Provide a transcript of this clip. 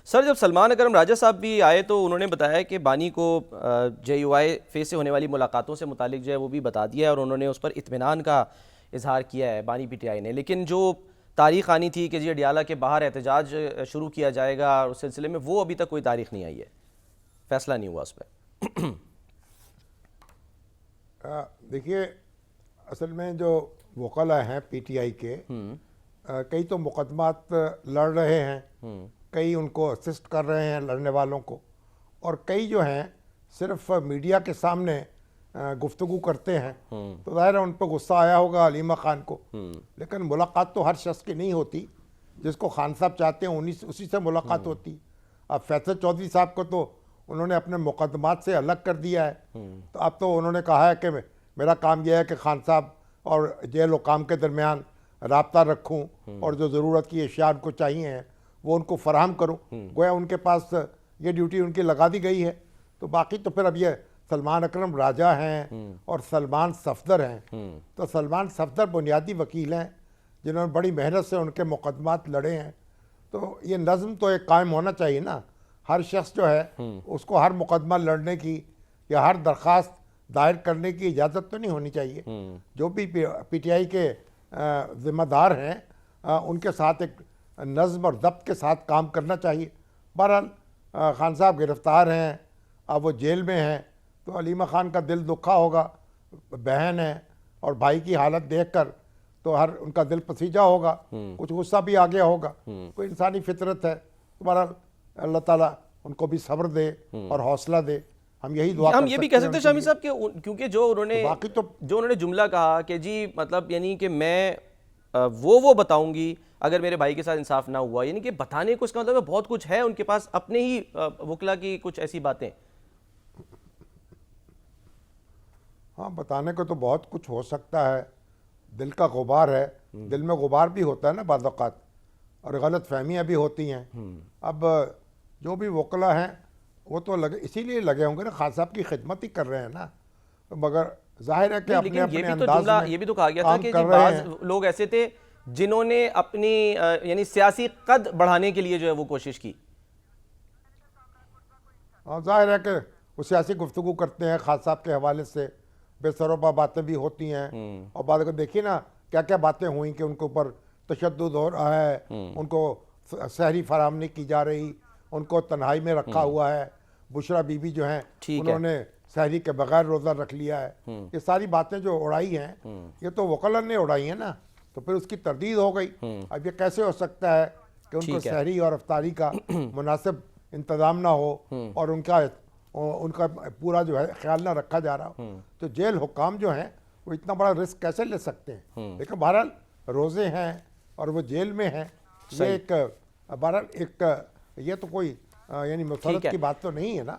سر، جب سلمان اکرم راجہ صاحب بھی آئے تو انہوں نے بتایا کہ بانی کو جے یو آئی فیس سے ہونے والی ملاقاتوں سے متعلق جو ہے وہ بھی بتا دیا ہے، اور انہوں نے اس پر اطمینان کا اظہار کیا ہے بانی پی ٹی آئی نے. لیکن جو تاریخ آنی تھی کہ جی اڈیالہ کے باہر احتجاج شروع کیا جائے گا اس سلسلے میں، وہ ابھی تک کوئی تاریخ نہیں آئی ہے، فیصلہ نہیں ہوا اس پہ. دیکھیے، اصل میں جو وکلاء ہیں پی ٹی آئی کے، کئی تو مقدمات لڑ رہے ہیں، کئی ان کو اسسٹ کر رہے ہیں لڑنے والوں کو، اور کئی جو ہیں صرف میڈیا کے سامنے گفتگو کرتے ہیں. تو ظاہر ہے ان پہ غصہ آیا ہوگا علیمہ خان کو، لیکن ملاقات تو ہر شخص کی نہیں ہوتی. جس کو خان صاحب چاہتے ہیں اسی سے ملاقات ہوتی. اب فیصل چودھری صاحب کو تو انہوں نے اپنے مقدمات سے الگ کر دیا ہے. تو اب تو انہوں نے کہا ہے کہ میرا کام یہ ہے کہ خان صاحب اور جیل حکام کے درمیان رابطہ رکھوں، اور جو ضرورت کی اشیاء ان کو چاہیے ہیں وہ ان کو فراہم کروں. گویا ان کے پاس یہ ڈیوٹی ان کی لگا دی گئی ہے. تو باقی تو پھر اب یہ سلمان اکرم راجہ ہیں اور سلمان صفدر ہیں. تو سلمان صفدر بنیادی وکیل ہیں جنہوں نے بڑی محنت سے ان کے مقدمات لڑے ہیں. تو یہ نظم تو ایک قائم ہونا چاہیے نا. ہر شخص جو ہے اس کو ہر مقدمہ لڑنے کی یا ہر درخواست دائر کرنے کی اجازت تو نہیں ہونی چاہیے. جو بھی پی ٹی آئی کے ذمہ دار ہیں ان کے ساتھ ایک نظم اور ضبط کے ساتھ کام کرنا چاہیے. بہرحال خان صاحب گرفتار ہیں، اب وہ جیل میں ہیں، تو علیمہ خان کا دل دکھا ہوگا. بہن ہے اور بھائی کی حالت دیکھ کر تو ان کا دل پسیجا ہوگا، کچھ غصہ بھی آ گیا ہوگا. کوئی انسانی فطرت ہے. بہرحال اللہ تعالیٰ ان کو بھی صبر دے اور حوصلہ دے. ہم یہی دعا ہم یہ بھی کہہ سکتے ہیں شامی صاحب کہ کیونکہ جو انہوں نے جملہ کہا کہ جی مطلب یعنی کہ میں وہ بتاؤں گی اگر میرے بھائی کے ساتھ انصاف نہ ہوا، یعنی کہ بتانے کو اس کا مطلب بہت کچھ ہے ان کے پاس اپنے ہی وکلا کی کچھ ایسی باتیں. ہاں، بتانے کو تو بہت کچھ ہو سکتا ہے. دل کا غبار ہے، دل میں غبار بھی ہوتا ہے نا بعض اوقات، اور غلط فہمیاں بھی ہوتی ہیں. اب جو بھی وکلا ہیں وہ تو اسی لیے لگے ہوں گے نا، خان صاحب کی خدمت ہی کر رہے ہیں نا. مگر ظاہر ہے کہ اپنے اپنے انداز میں یہ بھی تو کہا گیا تھا کہ جی بعض لوگ ایسے تھے جنہوں نے اپنی یعنی سیاسی قد بڑھانے کے لیے جو ہے وہ کوشش کی. ظاہر ہے کہ وہ سیاسی گفتگو کرتے ہیں خان صاحب کے حوالے سے، بے سروپا باتیں بھی ہوتی ہیں. اور بعد کو دیکھیے نا کیا کیا باتیں ہوئیں کہ ان کے اوپر تشدد ہو رہا ہے، ان کو سحری فراہم نہیں کی جا رہی، ان کو تنہائی میں رکھا ہوا ہے. بشرا بی بی جو ہیں انہوں نے سحری کے بغیر روزہ رکھ لیا ہے. یہ ساری باتیں جو اڑائی ہیں یہ تو وکلاء نے اڑائی ہیں نا. تو پھر اس کی تردید ہو گئی. اب یہ کیسے ہو سکتا ہے کہ ان کو سحری اور افطاری کا مناسب انتظام نہ ہو اور ان کا پورا جو ہے خیال نہ رکھا جا رہا ہو. تو جیل حکام جو ہیں وہ اتنا بڑا رسک کیسے لے سکتے ہیں؟ لیکن بہرحال روزے ہیں اور وہ جیل میں ہیں. یہ ایک بہرحال یہ تو کوئی یعنی مسرت کی بات تو نہیں ہے نا.